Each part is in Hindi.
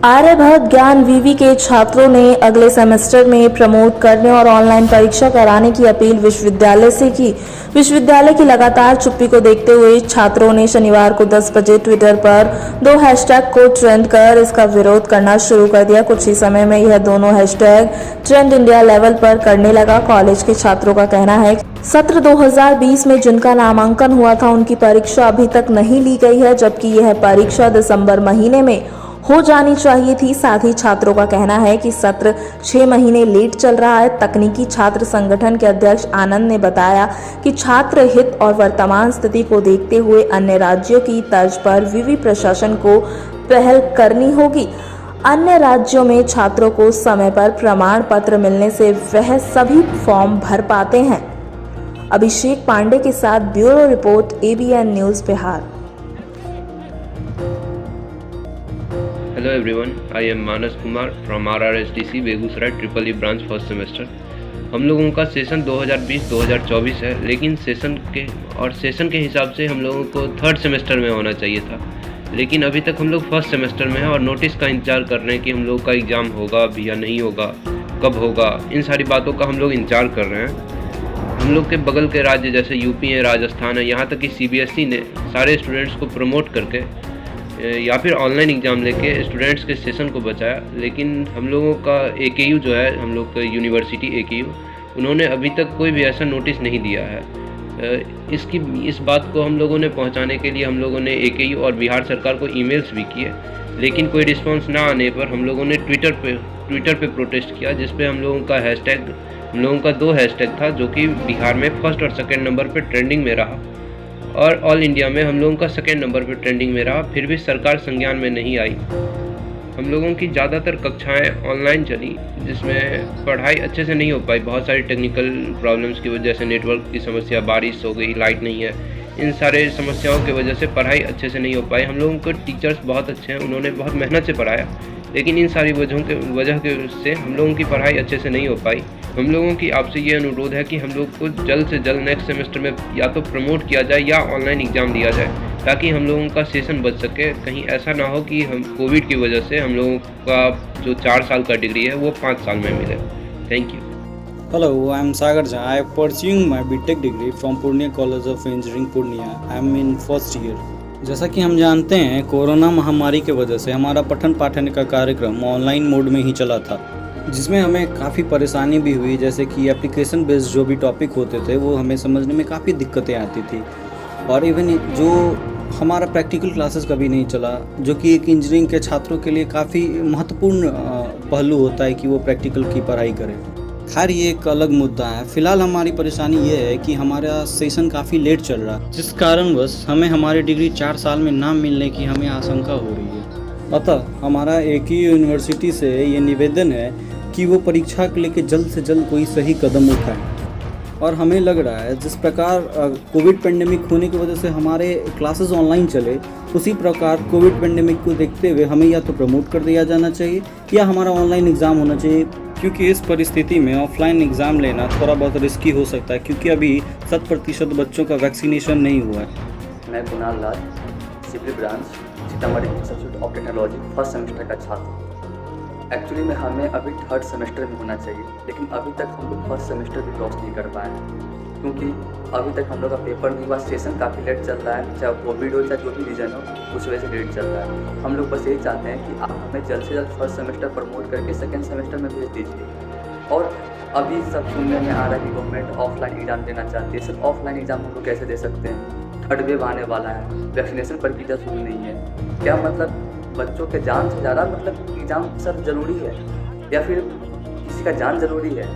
आर्यभट्ट ज्ञान विवि के छात्रों ने अगले सेमेस्टर में प्रमोट करने और ऑनलाइन परीक्षा कराने की अपील विश्वविद्यालय से की। विश्वविद्यालय की लगातार चुप्पी को देखते हुए छात्रों ने शनिवार को 10 बजे ट्विटर पर 2 हैशटैग को ट्रेंड कर इसका विरोध करना शुरू कर दिया। कुछ ही समय में यह दोनों हैशटैग ट्रेंड इंडिया लेवल पर करने लगा। कॉलेज के छात्रों का कहना है सत्र 2020 में जिनका नामांकन हुआ था उनकी परीक्षा अभी तक नहीं ली गई है, जबकि यह परीक्षा दिसंबर महीने में हो जानी चाहिए थी। साथ ही छात्रों का कहना है कि सत्र 6 महीने लेट चल रहा है। तकनीकी छात्र संगठन के अध्यक्ष आनंद ने बताया कि छात्र हित और वर्तमान स्थिति को देखते हुए अन्य राज्यों की तर्ज पर विवि प्रशासन को पहल करनी होगी। अन्य राज्यों में छात्रों को समय पर प्रमाण पत्र मिलने से वह सभी फॉर्म भर पाते हैं। अभिषेक पांडे के साथ bureau report, ABN news Bihar. Hello everyone, I am Manas Kumar from RRSDC Begusarai triple E branch first semester. हम लोगों का सेशन 2020-2024 है, लेकिन सेशन के हिसाब से हम लोगों को थर्ड सेमेस्टर में होना चाहिए था, लेकिन अभी तक हम लोग फर्स्ट सेमेस्टर में हैं और नोटिस का इंतज़ार कर रहे हैं कि हम लोग का एग्ज़ाम होगा भी या नहीं होगा, कब होगा। इन सारी बातों का हम लोग इंतज़ार कर रहे हैं। हम लोग के बगल के राज्य जैसे यूपी है, राजस्थान है, यहाँ तक कि CBSE ने सारे स्टूडेंट्स को प्रमोट करके या फिर ऑनलाइन एग्ज़ाम लेके स्टूडेंट्स के सेशन को बचाया, लेकिन हम लोगों का AKU जो है, हम लोग का यूनिवर्सिटी AKU, उन्होंने अभी तक कोई भी ऐसा नोटिस नहीं दिया है। इस बात को हम लोगों ने पहुंचाने के लिए हम लोगों ने AKU और बिहार सरकार को ईमेल्स भी किए, लेकिन कोई रिस्पांस ना आने पर हम लोगों ने ट्विटर पे प्रोटेस्ट किया, जिस पे हम लोगों का 2 हैशटैग था, जो कि बिहार में फर्स्ट और सेकेंड नंबर पर ट्रेंडिंग में रहा और ऑल इंडिया में हम लोगों का सेकेंड नंबर पर ट्रेंडिंग में रहा। फिर भी सरकार संज्ञान में नहीं आई। हम लोगों की ज़्यादातर कक्षाएं ऑनलाइन चली, जिसमें पढ़ाई अच्छे से नहीं हो पाई। बहुत सारी टेक्निकल प्रॉब्लम्स की वजह से, नेटवर्क की समस्या, बारिश हो गई, लाइट नहीं है, इन सारे समस्याओं की वजह से पढ़ाई अच्छे से नहीं हो पाई। हम लोगों के टीचर्स बहुत अच्छे हैं, उन्होंने बहुत मेहनत से पढ़ाया, लेकिन इन सारी वजह से हम लोगों की पढ़ाई अच्छे से नहीं हो पाई। हम लोगों की आपसे ये अनुरोध है कि हम लोग को जल्द से जल्द नेक्स्ट सेमेस्टर में या तो प्रमोट किया जाए या ऑनलाइन एग्ज़ाम दिया जाए, ताकि हम लोगों का सेशन बच सके। कहीं ऐसा ना हो कि हम कोविड की वजह से हम लोगों का जो 4 साल का डिग्री है वो 5 साल में मिले। Thank you. Hello, I am Sagar Jha. I am pursuing my BTech degree from Purnia College of Engineering, Purnia. I am in first year. जैसा कि हम जानते हैं, कोरोना महामारी के वजह से हमारा पठन पाठन का कार्यक्रम ऑनलाइन मोड में ही चला था, जिसमें हमें काफ़ी परेशानी भी हुई। जैसे कि एप्लीकेशन बेस्ड जो भी टॉपिक होते थे वो हमें समझने में काफ़ी दिक्कतें आती थी, और इवन जो हमारा प्रैक्टिकल क्लासेस कभी नहीं चला, जो कि एक इंजीनियरिंग के छात्रों के लिए काफ़ी महत्वपूर्ण पहलू होता है कि वो प्रैक्टिकल की पढ़ाई करें। खैर, ये एक अलग मुद्दा है। फिलहाल हमारी परेशानी ये है कि हमारा सेशन काफ़ी लेट चल रहा है, जिस कारणवश हमें हमारी डिग्री 4 साल में ना मिलने की हमें आशंका हो रही है। अतः हमारा एक ही यूनिवर्सिटी से ये निवेदन है कि वो परीक्षा के लेके जल्द से जल्द कोई सही कदम उठाएं। और हमें लग रहा है जिस प्रकार कोविड पेंडेमिक होने की वजह से हमारे क्लासेस ऑनलाइन चले, उसी प्रकार कोविड पेंडेमिक को देखते हुए हमें या तो प्रमोट कर दिया जाना चाहिए या हमारा ऑनलाइन एग्ज़ाम होना चाहिए, क्योंकि इस परिस्थिति में ऑफलाइन एग्ज़ाम लेना थोड़ा बहुत रिस्की हो सकता है, क्योंकि अभी 100% बच्चों का वैक्सीनेशन नहीं हुआ है। मैं Kunal Lal, civil branch, Sitamarhi Institute of Technology first semester का छात्र। एक्चुअली में हमें अभी थर्ड सेमेस्टर में होना चाहिए, लेकिन अभी तक हम लोग फर्स्ट सेमेस्टर भी क्रॉस नहीं कर पाए हैं, क्योंकि अभी तक हम लोग का पेपर नहीं हुआ। सेशन काफ़ी लेट चल रहा है, चाहे कोविड हो चाहे जो भी रीज़न हो, उस वजह से लेट चल रहा है। हम लोग बस यही चाहते हैं कि आप हमें जल्द से जल्द फर्स्ट सेमेस्टर प्रमोट करके सेकेंड सेमेस्टर में भेज दीजिए। और अभी सब सुनने में आ रहा है कि गवर्नमेंट ऑफलाइन एग्ज़ाम देना चाहती है। सर, ऑफलाइन एग्ज़ाम हम लोग कैसे दे सकते हैं? थर्ड वेव आने वाला है, वैक्सीनेशन प्रक्रिया शुरू नहीं है। क्या मतलब बच्चों के जान से ज़्यादा मतलब एग्ज़ाम सर ज़रूरी है, या फिर किसी का जान ज़रूरी है?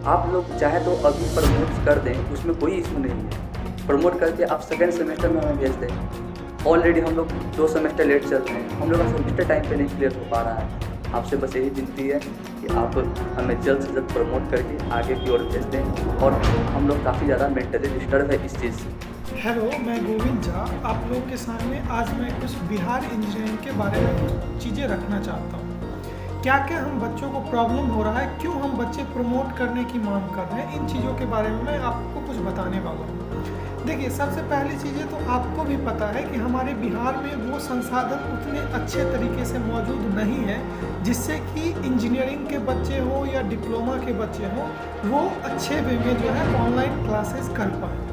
आप लोग चाहे तो अभी प्रमोट कर दें, उसमें कोई इशू नहीं है। प्रमोट करके आप सेकेंड सेमेस्टर में हमें भेज दें। ऑलरेडी हम लोग 2 सेमेस्टर लेट चल रहे हैं, हम लोग का सेमेस्टर टाइम पे नहीं क्लियर हो पा रहा है। आपसे बस यही विनती है कि आप हमें जल्द से जल्द प्रमोट करके आगे की ओर भेज दें, और हम लोग काफ़ी ज़्यादा मेंटली डिस्टर्ब है इस चीज़ से। हेलो, मैं गोविंद झा आप लोगों के सामने आज मैं कुछ बिहार इंजीनियरिंग के बारे में कुछ चीज़ें रखना चाहता हूँ क्या क्या हम बच्चों को प्रॉब्लम हो रहा है, क्यों हम बच्चे प्रमोट करने की मांग कर रहे हैं, इन चीज़ों के बारे में मैं आपको कुछ बताने वाला हूँ। देखिए, सबसे पहली चीज़ें तो आपको भी पता है कि हमारे बिहार में वो संसाधन उतने अच्छे तरीके से मौजूद नहीं है जिससे कि इंजीनियरिंग के बच्चे हों या डिप्लोमा के बच्चे हों वो अच्छे वे में जो है ऑनलाइन क्लासेस कर पाएँ।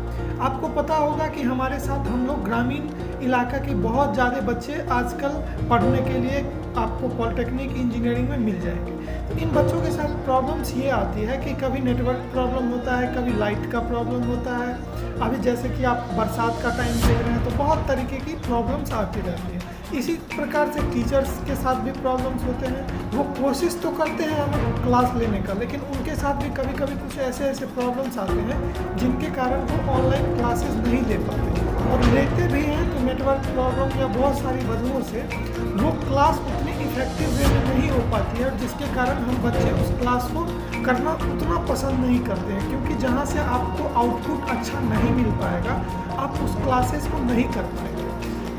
आपको पता होगा कि हमारे साथ हम लोग ग्रामीण इलाका के बहुत ज़्यादा बच्चे आजकल पढ़ने के लिए आपको पॉलिटेक्निक इंजीनियरिंग में मिल जाएंगे। तो इन बच्चों के साथ प्रॉब्लम्स ये आती है कि कभी नेटवर्क प्रॉब्लम होता है, कभी लाइट का प्रॉब्लम होता है। अभी जैसे कि आप बरसात का टाइम देख रहे हैं तो बहुत तरीके की प्रॉब्लम्स आती रहती है। इसी प्रकार से टीचर्स के साथ भी प्रॉब्लम्स होते हैं। वो कोशिश तो करते हैं हमें क्लास लेने का, लेकिन उनके साथ भी कभी कभी कुछ ऐसे प्रॉब्लम्स आते हैं जिनके कारण वो ऑनलाइन क्लासेस नहीं ले पाते, और लेते भी हैं तो नेटवर्क प्रॉब्लम या बहुत सारी वजहों से वो क्लास उतनी इफेक्टिव वे में नहीं हो पाती है, और जिसके कारण हम बच्चे उस क्लास को करना उतना पसंद नहीं करते हैं, क्योंकि जहाँ से आपको आउटपुट अच्छा नहीं मिल पाएगा आप उस क्लासेस को नहीं कर पाएंगे।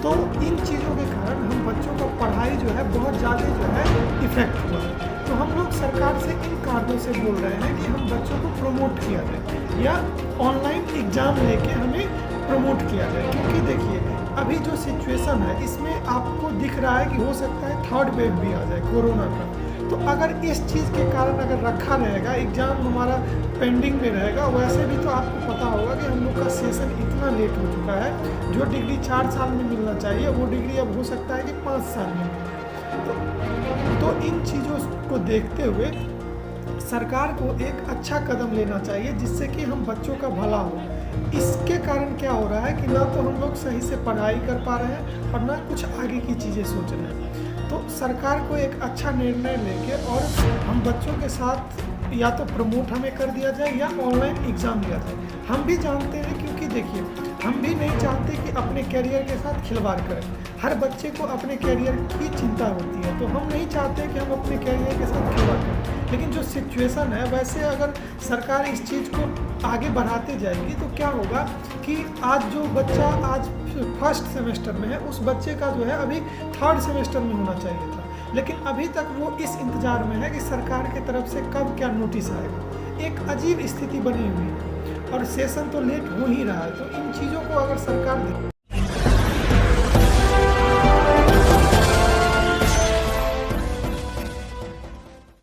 तो इन चीज़ों के कारण हम बच्चों का पढ़ाई जो है बहुत ज़्यादा जो है इफेक्ट हुआ है। तो हम लोग सरकार से इन कारणों से बोल रहे हैं कि हम बच्चों को प्रमोट किया जाए या ऑनलाइन एग्ज़ाम लेके हमें प्रमोट किया जाए, क्योंकि देखिए अभी जो सिचुएशन है इसमें आपको दिख रहा है कि हो सकता है थर्ड वेव भी आ जाए कोरोना का। तो अगर इस चीज़ के कारण अगर रखा रहेगा, एग्ज़ाम हमारा पेंडिंग में रहेगा, वैसे भी तो आपको पता होगा कि हम लोग का सेशन इतना लेट हो चुका है। जो डिग्री 4 साल में मिलना चाहिए वो डिग्री अब हो सकता है कि 5 साल में मिले। तो इन चीज़ों को देखते हुए सरकार को एक अच्छा कदम लेना चाहिए जिससे कि हम बच्चों का भला हो। इसके कारण क्या हो रहा है कि ना तो हम लोग सही से पढ़ाई कर पा रहे हैं और ना कुछ आगे की चीज़ें सोच रहे हैं। तो सरकार को एक अच्छा निर्णय लेके और हम बच्चों के साथ या तो प्रमोट हमें कर दिया जाए या ऑनलाइन एग्ज़ाम लिया जाए। हम भी जानते हैं, क्योंकि देखिए हम भी नहीं चाहते कि अपने कैरियर के साथ खिलवाड़ करें। हर बच्चे को अपने कैरियर की चिंता होती है, तो हम नहीं चाहते कि हम अपने कैरियर के साथ खिलवाड़ करें। लेकिन जो सिचुएशन है वैसे अगर सरकार इस चीज़ को आगे बढ़ाते जाएगी तो क्या होगा कि आज जो बच्चा आज फर्स्ट सेमेस्टर में है उस बच्चे का जो है अभी थर्ड सेमेस्टर में होना चाहिए था, लेकिन अभी तक वो इस इंतज़ार में है कि सरकार की तरफ से कब क्या नोटिस आएगा। एक अजीब स्थिति बनी हुई है और सेशन तो लेट हो ही रहा है। तो इन चीज़ों को अगर सरकार